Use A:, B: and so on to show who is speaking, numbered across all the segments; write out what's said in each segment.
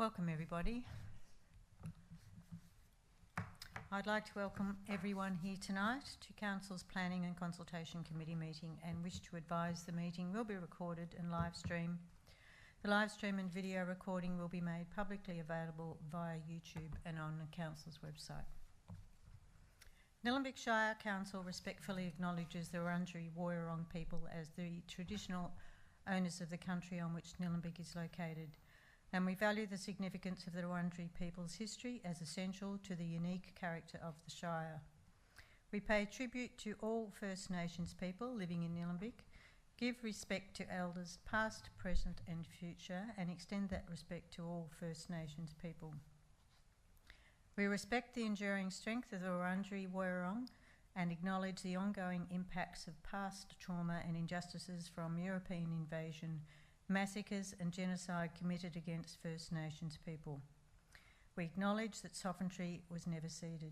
A: Welcome everybody. I'd like to welcome everyone here tonight to Council's Planning and Consultation Committee meeting and wish to advise the meeting will be recorded and live streamed. The live stream and video recording will be made publicly available via YouTube and on the Council's website. Nillumbik Shire Council respectfully acknowledges the Wurundjeri Woiwurrung people as the traditional owners of the country on which Nillumbik is located, and we value the significance of the Wurundjeri people's history as essential to the unique character of the Shire. We pay tribute to all First Nations people living in Nillumbik, give respect to elders past, present and future, and extend that respect to all First Nations people. We respect the enduring strength of the Wurundjeri Woiwurrung and acknowledge the ongoing impacts of past trauma and injustices from European invasion, massacres and genocide committed against First Nations people. We acknowledge that sovereignty was never ceded.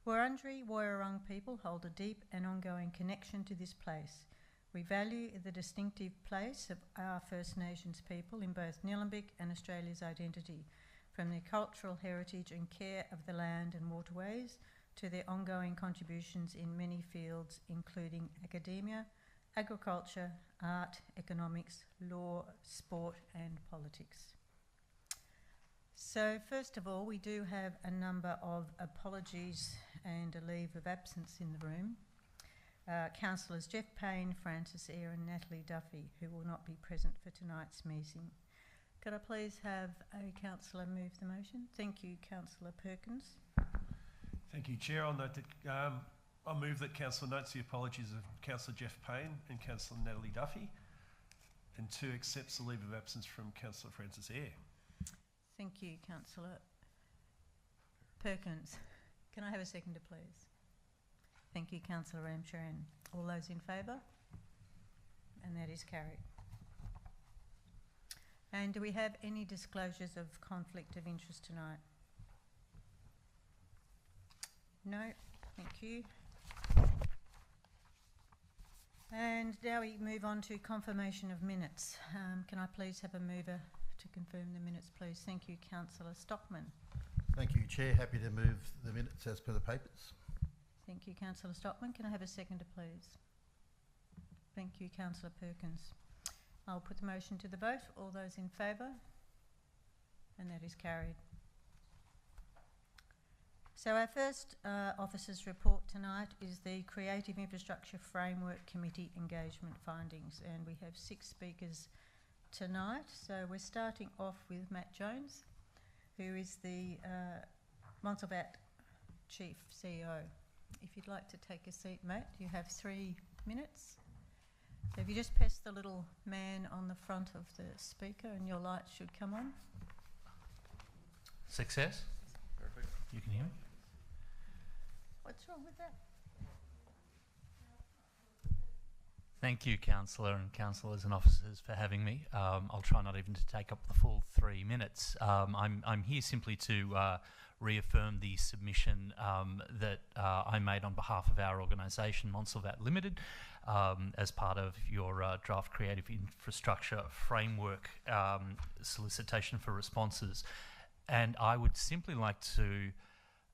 A: Wurundjeri Woiwurrung people hold a deep and ongoing connection to this place. We value the distinctive place of our First Nations people in both Nillumbik and Australia's identity, from their cultural heritage and care of the land and waterways to their ongoing contributions in many fields, including academia, agriculture, art, economics, law, sport and politics. So first of all, we do have a number of apologies and a leave of absence in the room. Councillors Jeff Payne, Francis Eyre and Natalie Duffy, who will not be present for tonight's meeting. Could I please have a councillor move the motion? Thank you, Councillor Perkins.
B: Thank you, Chair. I'll note that I'll move that Council notes the apologies of Councillor Jeff Payne and Councillor Natalie Duffy, and 2 accepts the leave of absence from Councillor Francis Eyre.
A: Thank you, Councillor Perkins. Can I have a seconder, please? Thank you, Councillor Ramcharan. All those in favour? And that is carried. And do we have any disclosures of conflict of interest tonight? No, thank you. And now we move on to confirmation of minutes. Can I please have a mover to confirm the minutes, please? Thank you, Councillor Stockman.
C: Thank you, Chair. Happy to move the minutes as per the papers.
A: Thank you, Councillor Stockman. Can I have a seconder, please? Thank you, Councillor Perkins. I'll put the motion to the vote. All those in favour? And that is carried. So our first officers' report tonight is the Creative Infrastructure Framework Committee engagement findings, and we have 6 speakers tonight. So we're starting off with Matt Jones, who is the Montserrat Chief CEO. If you'd like to take a seat, Matt, you have 3 minutes. So if you just press the little man on the front of the speaker and your light should come on.
D: Success? Perfect. You can hear me?
A: What's wrong with that?
D: Thank you, Councillor and Councillors and officers, for having me. I'll try not even to take up the full 3 minutes. I'm here simply to reaffirm the submission that I made on behalf of our organisation, Montserrat Limited, as part of your draft Creative Infrastructure Framework solicitation for responses. And I would simply like to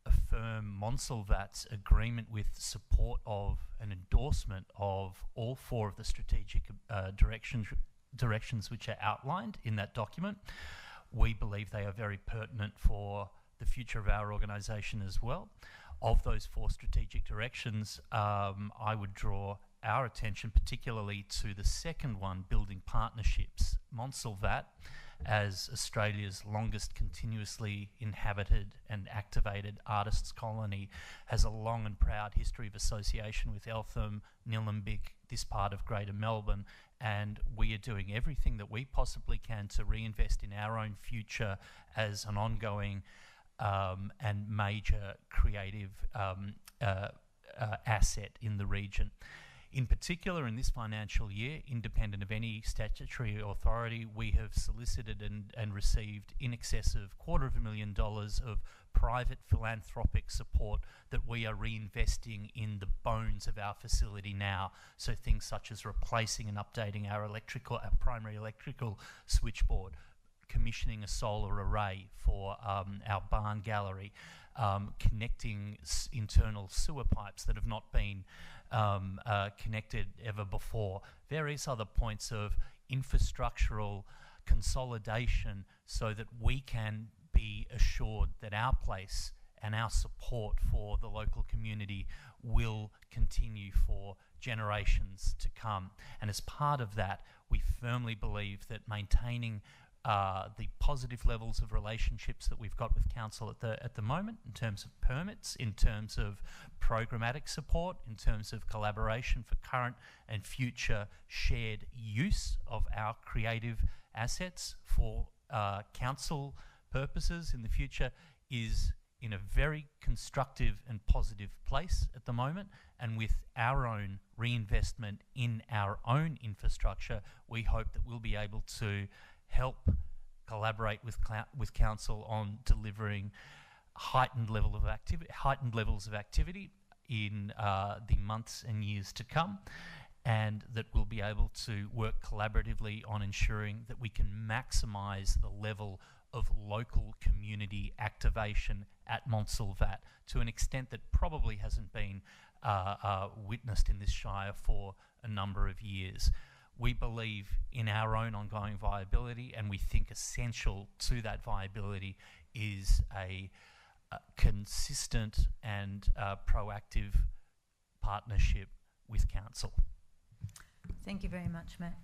D: affirm Montserrat's agreement with support of an endorsement of all 4 of the strategic directions which are outlined in that document. We believe they are very pertinent for the future of our organisation as well. Of those 4 strategic directions, I would draw our attention particularly to the second one, building partnerships. Montserrat, as Australia's longest continuously inhabited and activated artists colony, has a long and proud history of association with Eltham, Nillumbik, this part of Greater Melbourne, and we are doing everything that we possibly can to reinvest in our own future as an ongoing and major creative asset in the region. In particular, in this financial year, independent of any statutory authority, we have solicited and received in excess of $250,000 of private philanthropic support that we are reinvesting in the bones of our facility now. So things such as replacing and updating our primary electrical switchboard, commissioning a solar array for our barn gallery, connecting internal sewer pipes that have not been connected ever before, various other points of infrastructural consolidation so that we can be assured that our place and our support for the local community will continue for generations to come. And as part of that, we firmly believe that maintaining the positive levels of relationships that we've got with council at the moment, in terms of permits, in terms of programmatic support, in terms of collaboration for current and future shared use of our creative assets for council purposes in the future, is in a very constructive and positive place at the moment. And with our own reinvestment in our own infrastructure, we hope that we'll be able to help collaborate with council on delivering heightened levels of activity in the months and years to come, and that we'll be able to work collaboratively on ensuring that we can maximise the level of local community activation at Montsalvat to an extent that probably hasn't been witnessed in this shire for a number of years. We believe in our own ongoing viability, and we think essential to that viability is a consistent and proactive partnership with council.
A: Thank you very much, Matt.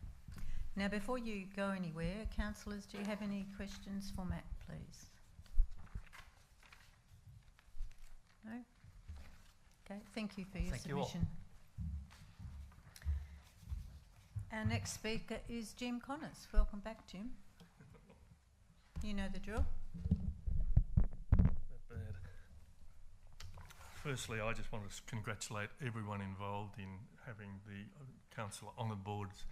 A: Now, before you go anywhere, councillors, do you have any questions for Matt, please? No? Okay, thank you for your submission. Our next speaker is Jim Connors. Welcome back, Jim. You know the drill.
E: Not bad. Firstly, I just want to congratulate everyone involved in having the council on the boards.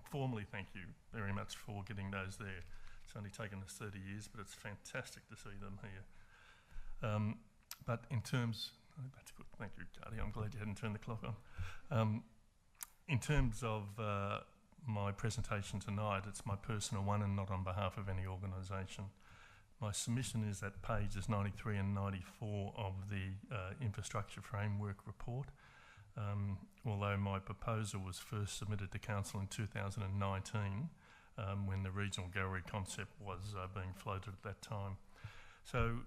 E: Formally thank you very much for getting those there. It's only taken us 30 years, but it's fantastic to see them here. But in terms, that's good, thank you, Cardi. I'm glad you hadn't turned the clock on. In terms of my presentation tonight, it's my personal one and not on behalf of any organisation. My submission is at pages 93 and 94 of the Infrastructure Framework Report. Although my proposal was first submitted to Council in 2019, when the regional gallery concept was being floated at that time. So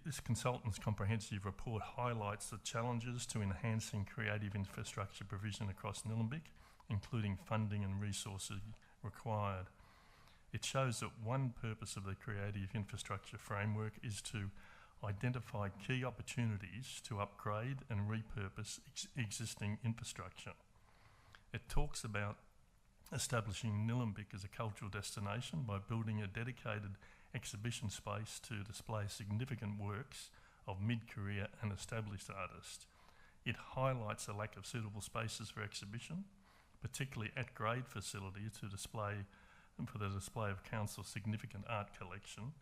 E: this consultant's comprehensive report highlights the challenges to enhancing creative infrastructure provision across Nillumbik, including funding and resources required. It shows that one purpose of the creative infrastructure framework is to identify key opportunities to upgrade and repurpose existing infrastructure. It talks about establishing Nillumbik as a cultural destination by building a dedicated exhibition space to display significant works of mid-career and established artists. It highlights a lack of suitable spaces for exhibition, particularly at-grade facilities for the display of council's significant art collection.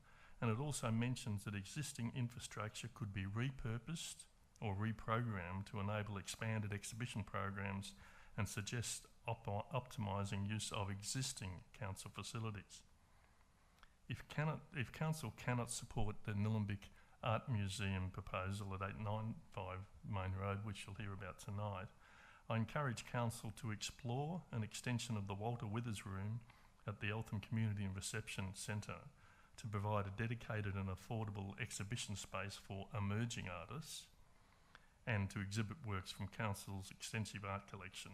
E: And it also mentions that existing infrastructure could be repurposed or reprogrammed to enable expanded exhibition programs and suggests optimising use of existing council facilities. If council cannot support the Nillumbik Art Museum proposal at 895 Main Road, which you'll hear about tonight, I encourage council to explore an extension of the Walter Withers Room at the Eltham Community and Reception Centre to provide a dedicated and affordable exhibition space for emerging artists and to exhibit works from council's extensive art collection.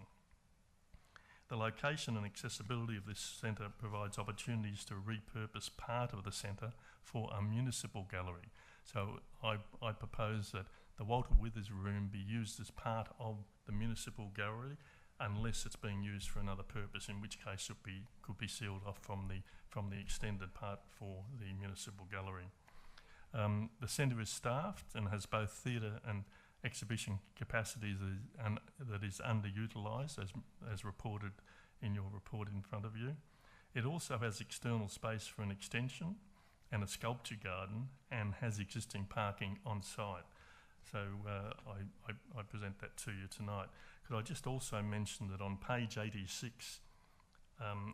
E: The location and accessibility of this centre provides opportunities to repurpose part of the centre for a municipal gallery. So I propose that the Walter Withers Room be used as part of the municipal gallery unless it's being used for another purpose, in which case it could be sealed off from the extended part for the municipal gallery. The centre is staffed and has both theatre and exhibition capacities that is underutilised, as reported in your report in front of you. It also has external space for an extension and a sculpture garden, and has existing parking on site. So I present that to you tonight. Could I just also mention that on page 86,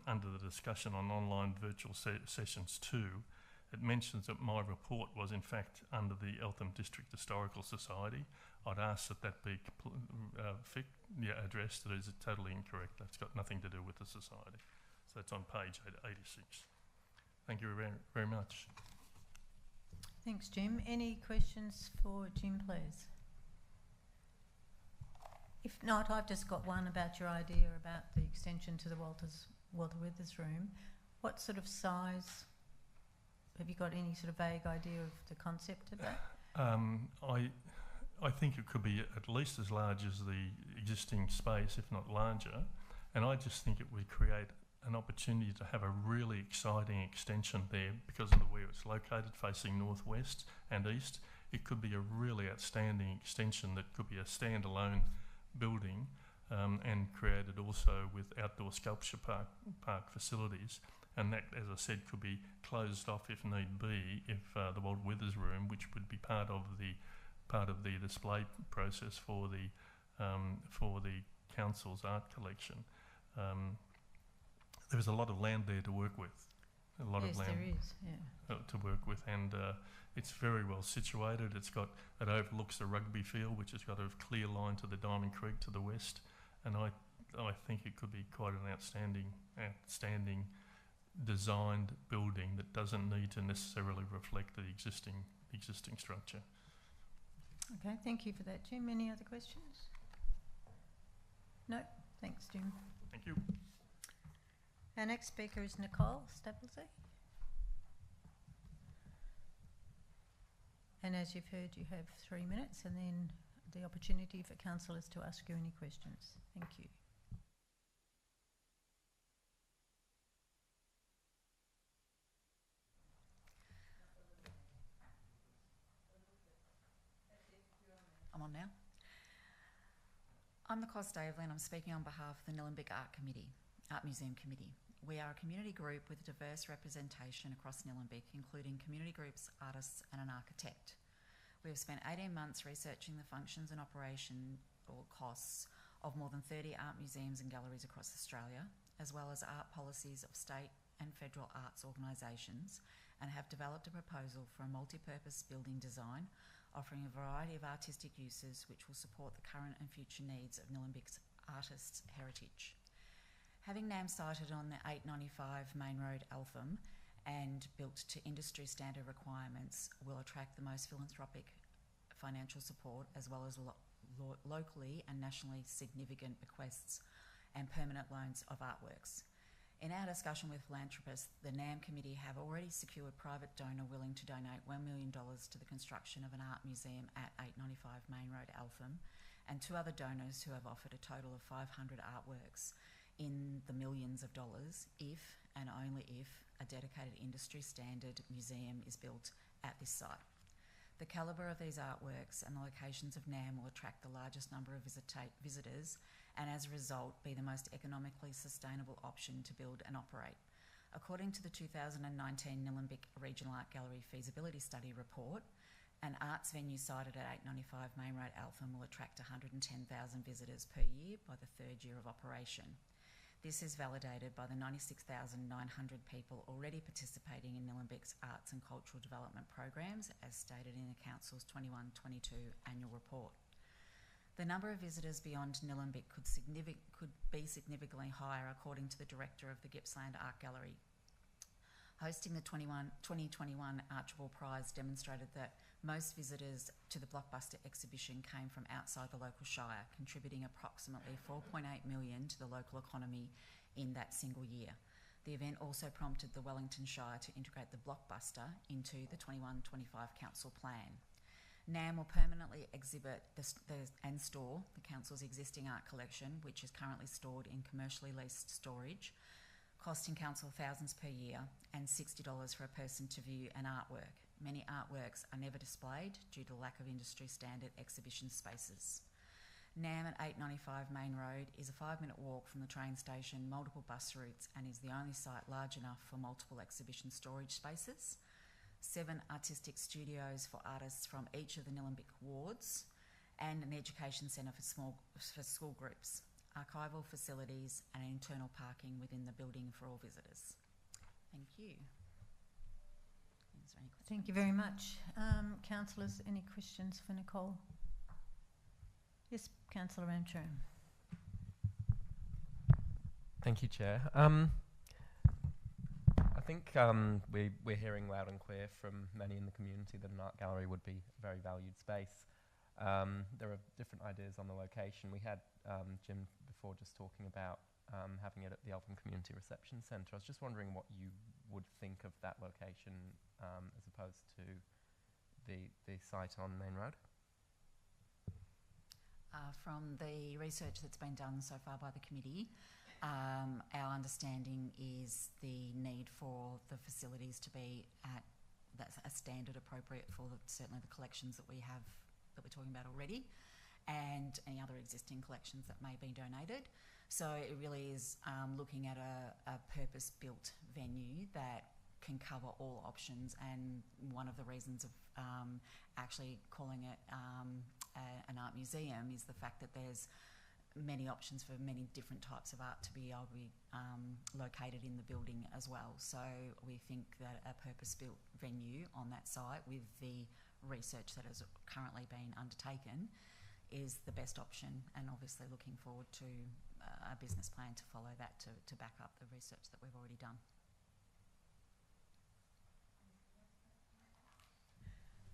E: under the discussion on online virtual sessions 2, it mentions that my report was in fact under the Eltham District Historical Society. I'd ask that be addressed. That is totally incorrect. That's got nothing to do with the society. So it's on page 86. Thank you very, very much.
A: Thanks, Jim. Any questions for Jim, please? If not, I've just got one about your idea about the extension to the Walter Withers room. What sort of size? Have you got any sort of vague idea of the concept of that?
E: I think it could be at least as large as the existing space, if not larger. And I just think it would create an opportunity to have a really exciting extension there because of where it's located, facing northwest and east. It could be a really outstanding extension that could be a standalone building and created also with outdoor sculpture park facilities. And that, as I said, could be closed off if need be, if the Walter Withers room, which would be part of the display process for the council's art collection. There's a lot of land there to work with. A lot
A: yes,
E: of land
A: there is, yeah.
E: to work with, and it's very well situated. It overlooks the rugby field, which has got a clear line to the Diamond Creek to the west, and I think it could be quite an outstanding designed building that doesn't need to necessarily reflect the existing structure.
A: Okay, thank you for that, Jim. Any other questions? No? Thanks, Jim.
E: Thank you.
A: Our next speaker is Nicole Staplesy. And as you've heard, you have 3 minutes and then the opportunity for councillors to ask you any questions. Thank you.
F: I'm on now. I'm Nicole Staveley and I'm speaking on behalf of the Nillumbik Art Museum Committee. We are a community group with diverse representation across Nillumbik, including community groups, artists and an architect. We have spent 18 months researching the functions and operation or costs of more than 30 art museums and galleries across Australia, as well as art policies of state and federal arts organisations, and have developed a proposal for a multi-purpose building design offering a variety of artistic uses which will support the current and future needs of Nillumbik's artists' heritage. Having NAM sited on the 895 Main Road, Eltham, and built to industry standard requirements will attract the most philanthropic financial support as well as locally and nationally significant bequests and permanent loans of artworks. In our discussion with philanthropists, the NAM committee have already secured private donor willing to donate $1 million to the construction of an art museum at 895 Main Road, Eltham, and 2 other donors who have offered a total of 500 artworks in the millions of dollars if and only if a dedicated industry standard museum is built at this site. The calibre of these artworks and the locations of NAM will attract the largest number of visitors and as a result be the most economically sustainable option to build and operate. According to the 2019 Nillumbik Regional Art Gallery Feasibility Study report, an arts venue sited at 895 Main Road, Eltham will attract 110,000 visitors per year by the 3rd year of operation. This is validated by the 96,900 people already participating in Nillumbik's arts and cultural development programs, as stated in the Council's 21-22 annual report. The number of visitors beyond Nillumbik could be significantly higher, according to the director of the Gippsland Art Gallery. Hosting the 2021 Archibald Prize demonstrated that most visitors to the Blockbuster exhibition came from outside the local shire, contributing approximately $4.8 million to the local economy in that single year. The event also prompted the Wellington Shire to integrate the Blockbuster into the 21-25 council plan. NAM will permanently exhibit and store the council's existing art collection, which is currently stored in commercially leased storage, costing council thousands per year and $60 for a person to view an artwork. Many artworks are never displayed due to the lack of industry standard exhibition spaces. NAM at 895 Main Road is a 5-minute walk from the train station, multiple bus routes, and is the only site large enough for multiple exhibition storage spaces, 7 artistic studios for artists from each of the Nillumbik wards, and an education centre for school groups. archival facilities and internal parking within the building for all visitors. Thank you. Is there any questions?
A: Thank you very much. Councillors, any questions for Nicole? Yes, Councillor Ramcharan.
G: Thank you, Chair. I think we're hearing loud and clear from many in the community that an art gallery would be a very valued space. There are different ideas on the location. We had Jim before just talking about having it at the Eltham Community Reception Centre. I was just wondering what you would think of that location as opposed to the site on Main Road.
F: From the research that's been done so far by the committee, our understanding is the need for the facilities to be at that's a standard appropriate for certainly the collections that we have that we're talking about already, and any other existing collections that may be donated. So it really is looking at a purpose-built venue that can cover all options, and one of the reasons of actually calling it an art museum is the fact that there's many options for many different types of art to be able to be located in the building as well. So we think that a purpose-built venue on that site with the research that has currently been undertaken is the best option, and obviously looking forward to a business plan to follow that to back up the research that we've already done.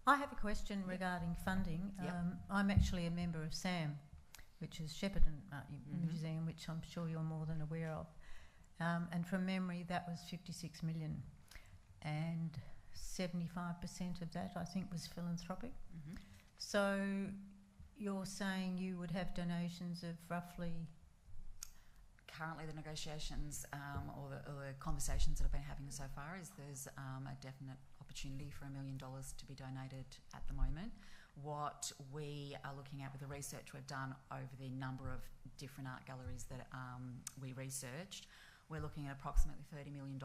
A: I have a question regarding funding.
F: Yep.
A: I'm actually a member of SAM, which is Shepparton Art Museum, which I'm sure you're more than aware of. And from memory, that was 56 million. And 75% of that, I think, was philanthropic.
F: Mm-hmm.
A: So you're saying you would have donations of roughly...
F: Currently, the negotiations or the conversations that I've been having so far is there's a definite opportunity for $1 million to be donated at the moment. What we are looking at with the research we've done over the number of different art galleries that we researched, we're looking at approximately $30 million,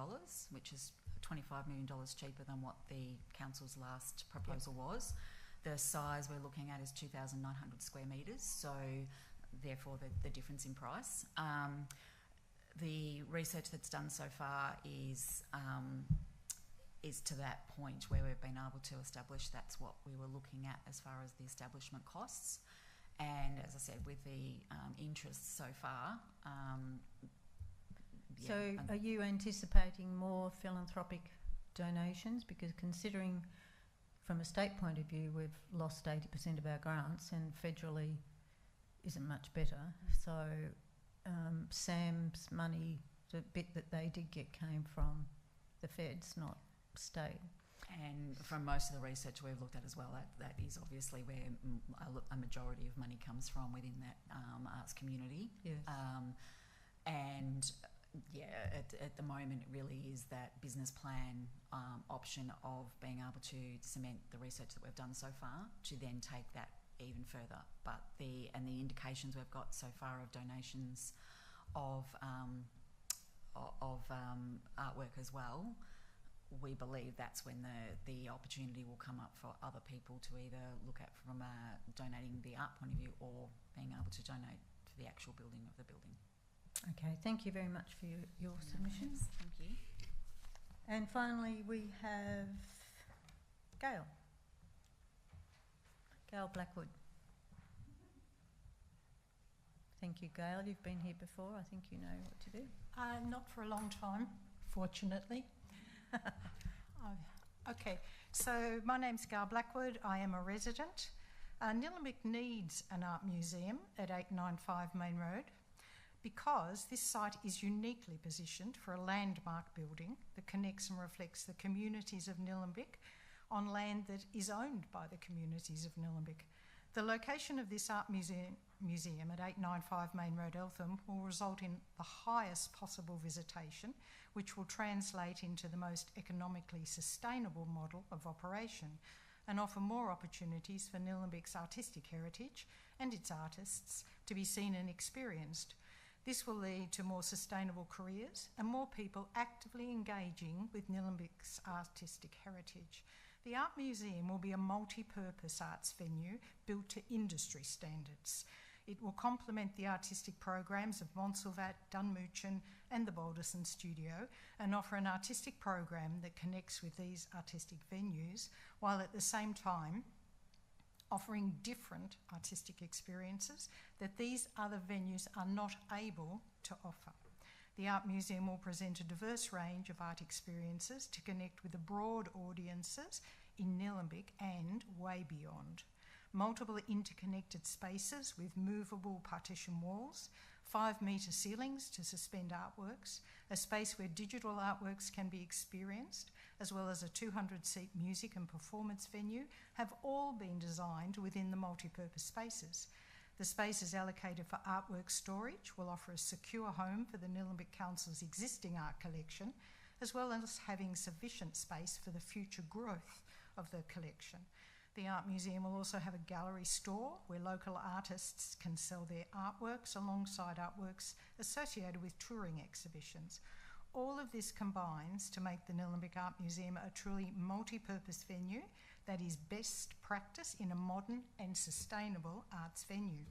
F: which is $25 million cheaper than what the council's last proposal was. The size we're looking at is 2,900 square metres, so therefore the difference in price. The research that's done so far is to that point where we've been able to establish that's what we were looking at as far as the establishment costs. And as I said, with the interest so far...
A: So are you anticipating more philanthropic donations? Because considering from a state point of view, we've lost 80% of our grants, and federally isn't much better. So SAM's money, the bit that they did get, came from the feds, not state.
F: And from most of the research we've looked at as well, that is obviously where a majority of money comes from within that arts community.
A: Yes.
F: And yeah, at the moment it really is that business plan option of being able to cement the research that we've done so far to then take that even further. But the indications we've got so far of donations of artwork as well, we believe that's when the opportunity will come up for other people to either look at from donating the art point of view or being able to donate for the actual building of the building.
A: Okay, thank you very much for your submissions.
F: Thank you.
A: And finally, we have Gail. Gail Blackwood. Thank you, Gail. You've been here before. I think you know what to do.
H: Not for a long time, fortunately. Okay, so my name's Gail Blackwood. I am a resident. Nillumbik needs an art museum at 895 Main Road because this site is uniquely positioned for a landmark building that connects and reflects the communities of Nillumbik on land that is owned by the communities of Nillumbik. The location of this art museum at 895 Main Road, Eltham, will result in the highest possible visitation, which will translate into the most economically sustainable model of operation and offer more opportunities for Nillumbik's artistic heritage and its artists to be seen and experienced. This will lead to more sustainable careers and more people actively engaging with Nillumbik's artistic heritage. The Art Museum will be a multi-purpose arts venue built to industry standards. It will complement the artistic programs of Montsalvat, Dunmoochun and the Balderson Studio and offer an artistic program that connects with these artistic venues while at the same time offering different artistic experiences that these other venues are not able to offer. The Art Museum will present a diverse range of art experiences to connect with the broad audiences in Nillumbik and way beyond. Multiple interconnected spaces with movable partition walls, 5-metre ceilings to suspend artworks, a space where digital artworks can be experienced, as well as a 200-seat music and performance venue, have all been designed within the multi-purpose spaces. The spaces allocated for artwork storage will offer a secure home for the Nillumbik Council's existing art collection, as well as having sufficient space for the future growth of the collection. The Art Museum will also have a gallery store where local artists can sell their artworks alongside artworks associated with touring exhibitions. All of this combines to make the Nillumbik Art Museum a truly multi-purpose venue that is best practice in a modern and sustainable arts venue.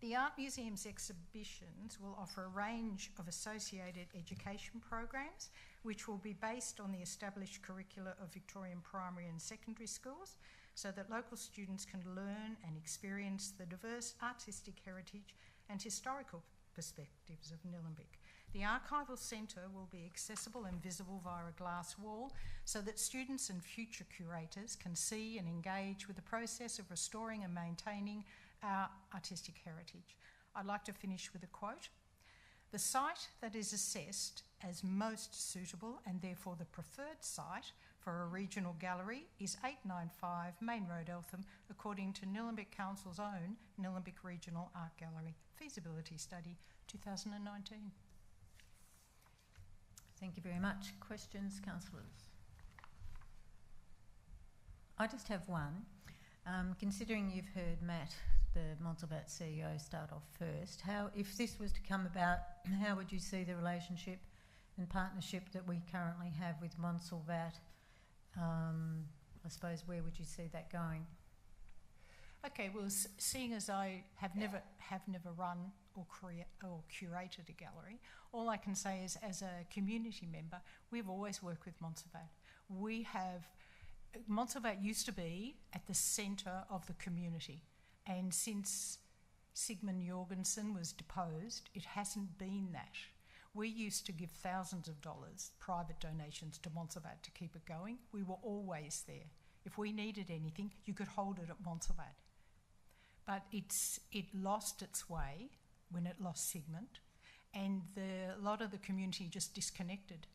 H: The Art Museum's exhibitions will offer a range of associated education programs which will be based on the established curricula of Victorian primary and secondary schools so that local students can learn and experience the diverse artistic heritage and historical perspectives of Nillumbik. The Archival Centre will be accessible and visible via a glass wall so that students and future curators can see and engage with the process of restoring and maintaining our artistic heritage. I'd like to finish with a quote. "The site that is assessed as most suitable and therefore the preferred site for a regional gallery is 895 Main Road, Eltham, according to Nillumbik Council's own Nillumbik Regional Art Gallery Feasibility Study 2019.
A: Thank you very much. Questions, councillors? I just have one. Considering you've heard Matt, the Montsalvat CEO, start off first, if this was to come about, how would you see the relationship and partnership that we currently have with Montsalvat? I suppose, where would you see that going?
H: Okay, well, seeing as I have never run or curated a gallery, all I can say is, as a community member, we've always worked with Montsalvat. Montsalvat used to be at the centre of the community, and since Sigmund Jorgensen was deposed, it hasn't been that. We used to give thousands of dollars, private donations to Montsalvat to keep it going. We were always there. If we needed anything, you could hold it at Montsalvat. But it lost its way when it lost Sigmund, and a lot of the community just disconnected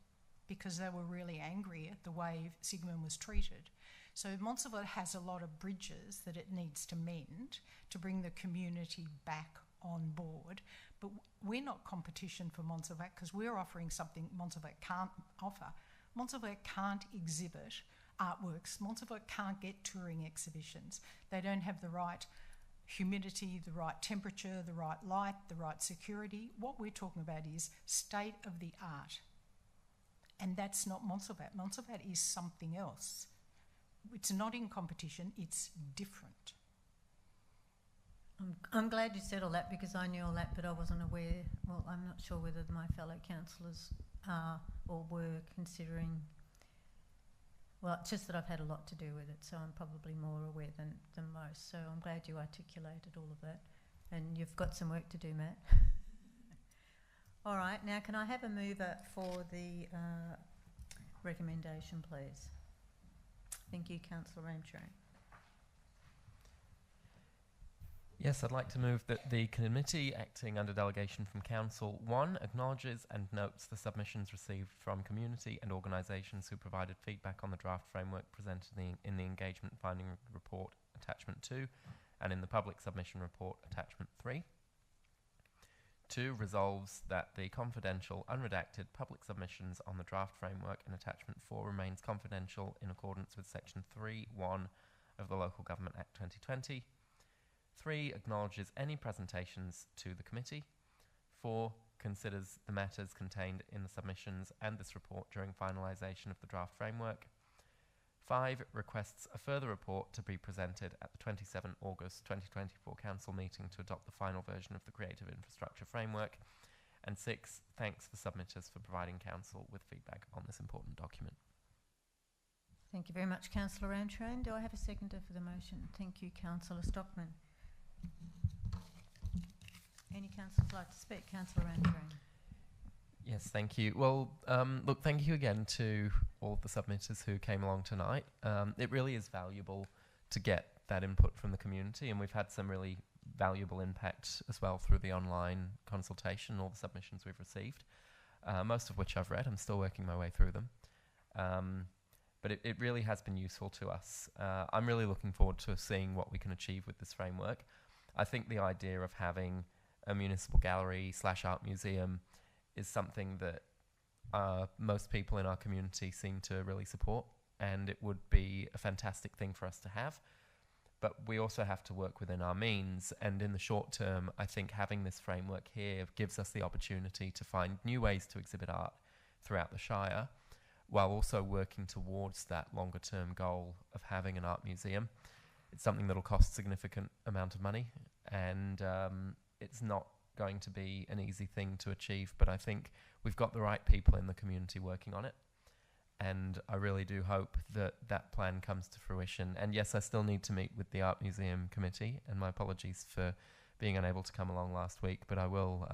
H: because they were really angry at the way Sigmund was treated. So Montsalvat has a lot of bridges that it needs to mend to bring the community back on board. But we're not competition for Montsalvat because we're offering something Montsalvat can't offer. Montsalvat can't exhibit artworks. Montsalvat can't get touring exhibitions. They don't have the right humidity, the right temperature, the right light, the right security. What we're talking about is state of the art. And that's not Montsalvat. Montsalvat is something else. It's not in competition, it's different.
A: I'm glad you said all that because I knew all that, but I wasn't aware. Well, I'm not sure whether my fellow councillors are or were considering. Well, it's just that I've had a lot to do with it, so I'm probably more aware than most. So I'm glad you articulated all of that. And you've got some work to do, Matt. All right, now can I have a mover for the recommendation, please? Thank you, Councillor Ramcharan.
G: Yes, I'd like to move that the committee acting under delegation from Council 1 acknowledges and notes the submissions received from community and organisations who provided feedback on the draft framework presented in the engagement finding report attachment 2 and in the public submission report attachment 3. 2, resolves that the confidential, unredacted public submissions on the draft framework in attachment 4 remains confidential in accordance with section 3(1) of the Local Government Act 2020. 3, acknowledges any presentations to the committee. 4, considers the matters contained in the submissions and this report during finalisation of the draft framework. 5, it requests a further report to be presented at the 27 August 2024 Council meeting to adopt the final version of the Creative Infrastructure Framework. And 6, thanks the submitters for providing Council with feedback on this important document.
A: Thank you very much, Councillor Ramtrain. Do I have a seconder for the motion? Thank you, Councillor Stockman. Any councillors like to speak? Councillor Ramtrain.
G: Yes, thank you. Well, look, thank you again to all of the submitters who came along tonight. It really is valuable to get that input from the community, and we've had some really valuable impact as well through the online consultation, all the submissions we've received, most of which I've read. I'm still working my way through them. But it really has been useful to us. I'm really looking forward to seeing what we can achieve with this framework. I think the idea of having a municipal gallery / art museum is something that most people in our community seem to really support, and it would be a fantastic thing for us to have. But we also have to work within our means, and in the short term, I think having this framework here gives us the opportunity to find new ways to exhibit art throughout the Shire, while also working towards that longer term goal of having an art museum. It's something that'll cost a significant amount of money, and it's not going to be an easy thing to achieve, but I think we've got the right people in the community working on it, and I really do hope that that plan comes to fruition. And yes, I still need to meet with the Art Museum Committee, and my apologies for being unable to come along last week, but I will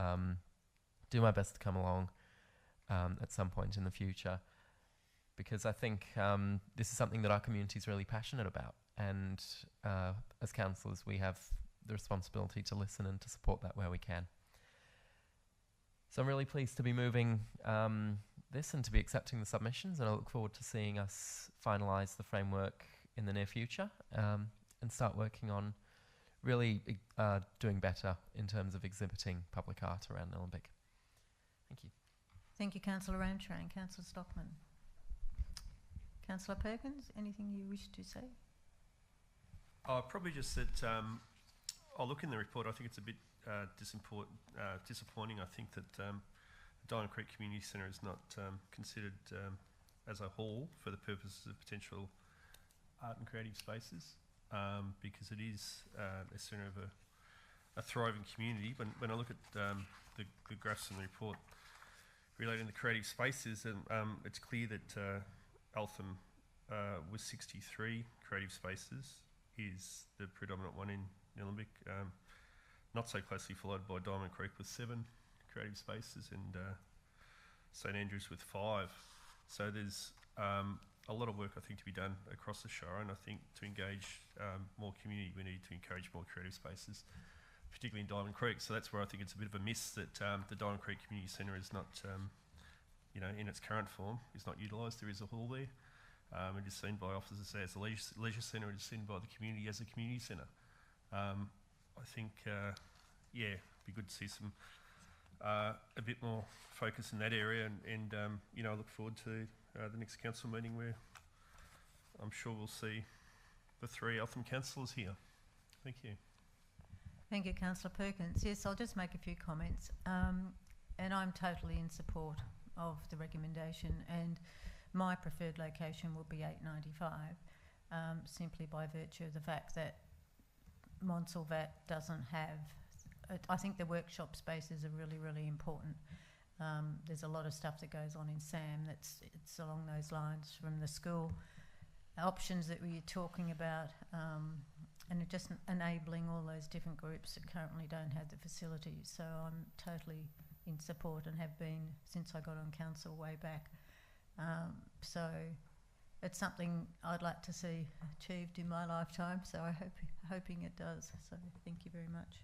G: do my best to come along at some point in the future, because I think this is something that our community is really passionate about, and as councillors we have the responsibility to listen and to support that where we can. So I'm really pleased to be moving this and to be accepting the submissions, and I look forward to seeing us finalise the framework in the near future and start working on really doing better in terms of exhibiting public art around Nillumbik. Thank you.
A: Thank you, Councillor Ramtrain. Councillor Stockman. Councillor Perkins, anything you wish to say?
B: Probably just that I'll look in the report. I think it's a bit disappointing. I think that the Diamond Creek Community Centre is not considered as a whole for the purposes of potential art and creative spaces, because it is a centre of a thriving community. When I look at the graphs in the report relating to creative spaces, it's clear that Eltham with 63 creative spaces is the predominant one in Nillumbik, not so closely followed by Diamond Creek with 7 creative spaces and St Andrews with 5. So there's a lot of work, I think, to be done across the Shire, and I think to engage more community, we need to encourage more creative spaces, particularly in Diamond Creek. So that's where I think it's a bit of a miss that the Diamond Creek Community Centre is not, in its current form, is not utilised. There is a hall there. It is seen by officers as a leisure centre. It is seen by the community as a community centre. I think, it'd be good to see some a bit more focus in that area, and I look forward to the next council meeting where I'm sure we'll see the 3 Eltham councillors here. Thank you.
A: Thank you, Councillor Perkins. Yes, I'll just make a few comments, and I'm totally in support of the recommendation, and my preferred location will be 895, simply by virtue of the fact that Montsalvat doesn't have, I think the workshop spaces are really, really important. There's a lot of stuff that goes on in SAM it's along those lines, from the school options that we were talking about, and just enabling all those different groups that currently don't have the facilities. So I'm totally in support and have been since I got on council way back. So it's something I'd like to see achieved in my lifetime, so I'm hoping it does. So thank you very much.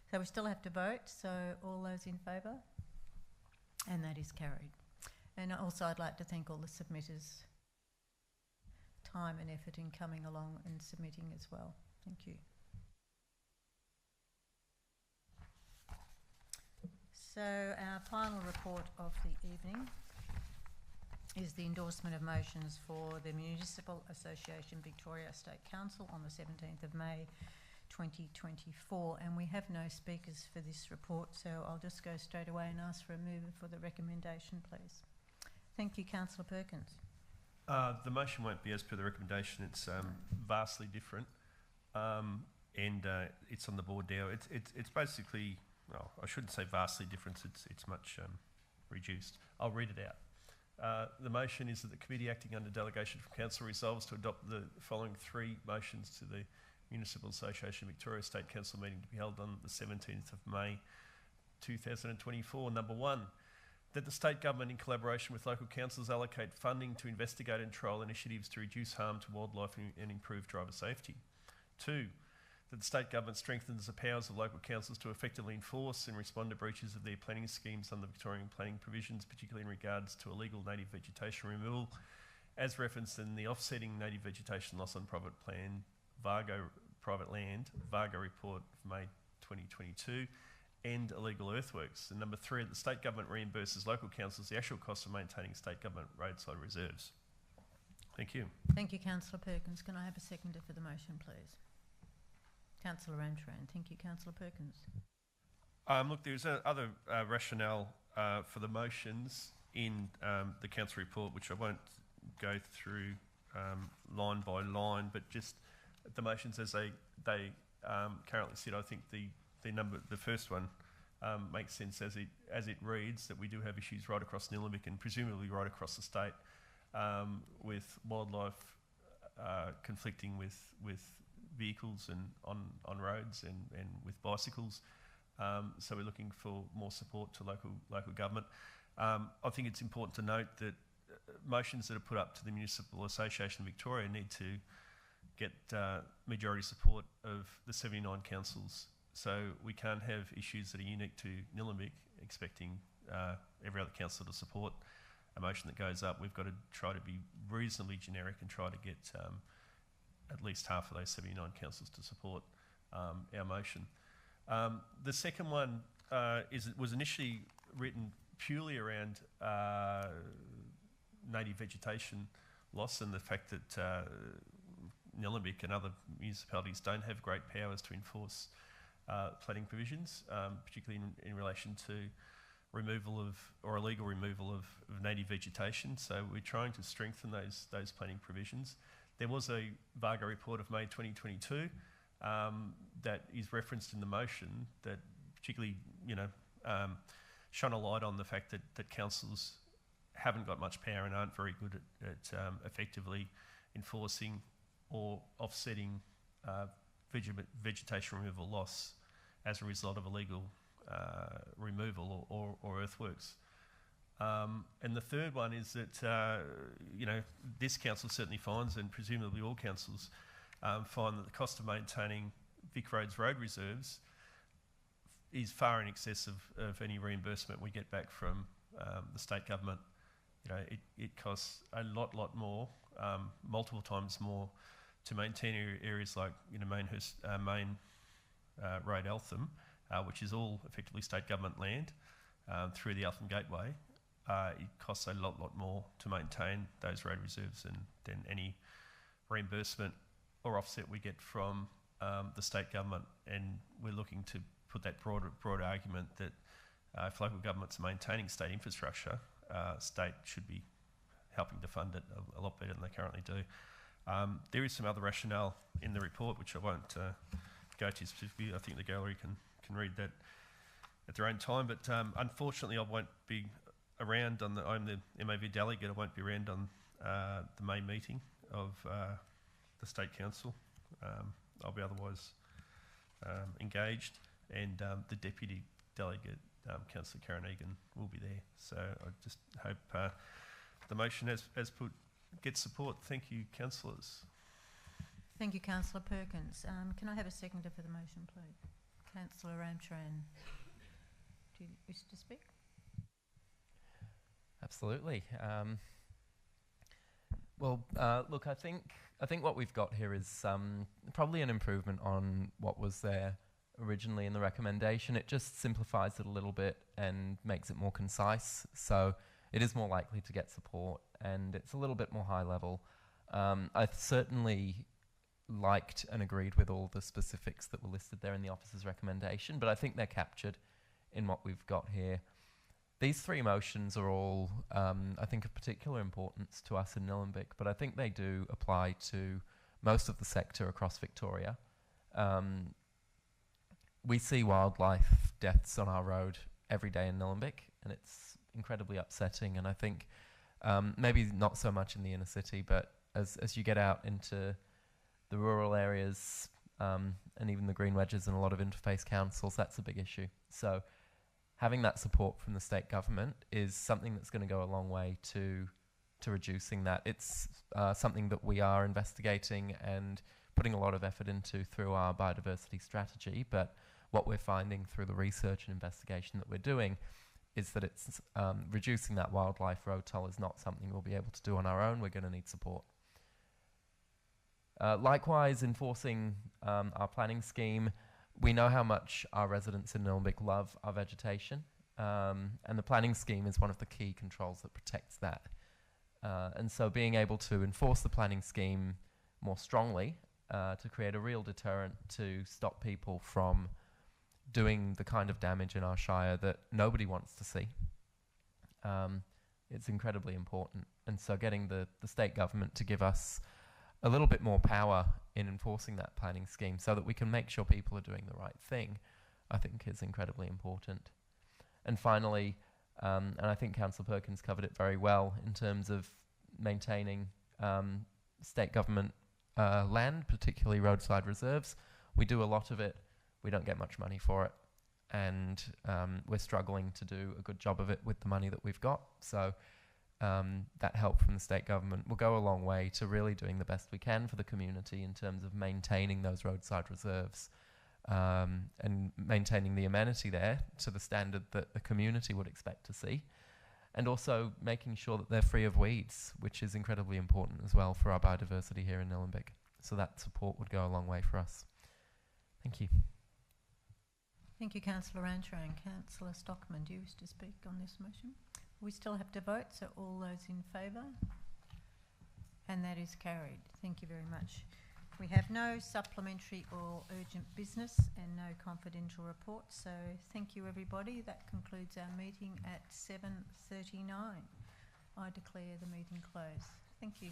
A: So we still have to vote, so all those in favour? And that is carried. And also I'd like to thank all the submitters' time and effort in coming along and submitting as well. Thank you. So our final report of the evening is the endorsement of motions for the Municipal Association Victoria State Council on the 17th of May 2024, and we have no speakers for this report, so I'll just go straight away and ask for a mover for the recommendation, please. Thank you, Councillor Perkins.
B: The motion won't be as per the recommendation. It's vastly different, and it's on the board now. It's basically, well, I shouldn't say vastly different. It's much reduced. I'll read it out. The motion is that the committee acting under delegation from council resolves to adopt the following three motions to the Municipal Association Victoria State Council meeting to be held on the 17th of May 2024. Number one, that the state government in collaboration with local councils allocate funding to investigate and trial initiatives to reduce harm to wildlife and improve driver safety. Two, that the state government strengthens the powers of local councils to effectively enforce and respond to breaches of their planning schemes under Victorian planning provisions, particularly in regards to illegal native vegetation removal, as referenced in the Offsetting Native Vegetation Loss on Private Land, VARGO report of May 2022, and illegal earthworks. And number three, that the state government reimburses local councils the actual cost of maintaining state government roadside reserves. Thank you.
A: Thank you, Councillor Perkins. Can I have a seconder for the motion, please? Councillor Ramcharan. Thank you, Councillor Perkins.
B: Look, there's other rationale for the motions in the council report, which I won't go through line by line, but just the motions as they currently sit. I think the first one makes sense as it reads, that we do have issues right across Nillumbik and presumably right across the state with wildlife conflicting with vehicles and on roads and with bicycles. So we're looking for more support to local government. I think it's important to note that motions that are put up to the Municipal Association of Victoria need to get majority support of the 79 councils. So we can't have issues that are unique to Nillumbik expecting every other council to support a motion that goes up. We've got to try to be reasonably generic and try to get at least half of those 79 councils to support our motion. The second one was initially written purely around native vegetation loss and the fact that Nillumbik and other municipalities don't have great powers to enforce planning provisions, particularly in relation to removal of or illegal removal of native vegetation. So we're trying to strengthen those planning provisions. There was a VARGO report of May 2022 that is referenced in the motion that particularly, shone a light on the fact that councils haven't got much power and aren't very good at effectively enforcing or offsetting vegetation removal loss as a result of illegal removal or earthworks. And the third one is that, this council certainly finds, and presumably all councils find, that the cost of maintaining Vic Roads road reserves is far in excess of any reimbursement we get back from the state government. It costs a lot more, multiple times more, to maintain areas like Main Road Eltham, which is all effectively state government land through the Eltham Gateway. It costs a lot more to maintain those road reserves than any reimbursement or offset we get from the state government. And we're looking to put that broader argument that if local governments are maintaining state infrastructure, state should be helping to fund it a lot better than they currently do. There is some other rationale in the report which I won't go to specifically. I think the gallery can read that at their own time, but unfortunately I won't be around I'm the MAV delegate. I won't be around on the May meeting of the State Council. I'll be otherwise engaged, and the Deputy Delegate, Councillor Karen Egan, will be there. So I just hope the motion as put gets support. Thank you, councillors.
A: Thank you, Councillor Perkins. Can I have a seconder for the motion, please? Councillor Ramcharan, do you wish to speak?
G: Absolutely. Look, I think what we've got here is probably an improvement on what was there originally in the recommendation. It just simplifies it a little bit and makes it more concise, so it is more likely to get support, and it's a little bit more high level. I certainly liked and agreed with all the specifics that were listed there in the officer's recommendation, but I think they're captured in what we've got here. These three motions are all, I think, of particular importance to us in Nillumbik, but I think they do apply to most of the sector across Victoria. We see wildlife deaths on our road every day in Nillumbik, and it's incredibly upsetting. And I think maybe not so much in the inner city, but as you get out into the rural areas and even the green wedges and a lot of interface councils, that's a big issue. So having that support from the state government is something that's going to go a long way to reducing that. It's something that we are investigating and putting a lot of effort into through our biodiversity strategy, but what we're finding through the research and investigation that we're doing is that it's reducing that wildlife road toll is not something we'll be able to do on our own. We're going to need support. Likewise, enforcing our planning scheme, we know how much our residents in Nillumbik love our vegetation, and the planning scheme is one of the key controls that protects that. And so being able to enforce the planning scheme more strongly to create a real deterrent to stop people from doing the kind of damage in our shire that nobody wants to see, it's incredibly important. And so getting the state government to give us a little bit more power in enforcing that planning scheme so that we can make sure people are doing the right thing, I think is incredibly important. And finally, and I think Councillor Perkins covered it very well in terms of maintaining state government land, particularly roadside reserves. We do a lot of it. We don't get much money for it. And we're struggling to do a good job of it with the money that we've got. So that help from the state government will go a long way to really doing the best we can for the community in terms of maintaining those roadside reserves and maintaining the amenity there to the standard that the community would expect to see, and also making sure that they're free of weeds, which is incredibly important as well for our biodiversity here in Nillumbik. So that support would go a long way for us. Thank you.
A: Thank you, Councillor Rancher. And Councillor Stockman, do you wish to speak on this motion? We still have to vote, so all those in favour? And that is carried. Thank you very much. We have no supplementary or urgent business and no confidential reports, so thank you everybody. That concludes our meeting at 7:39. I declare the meeting closed. Thank you.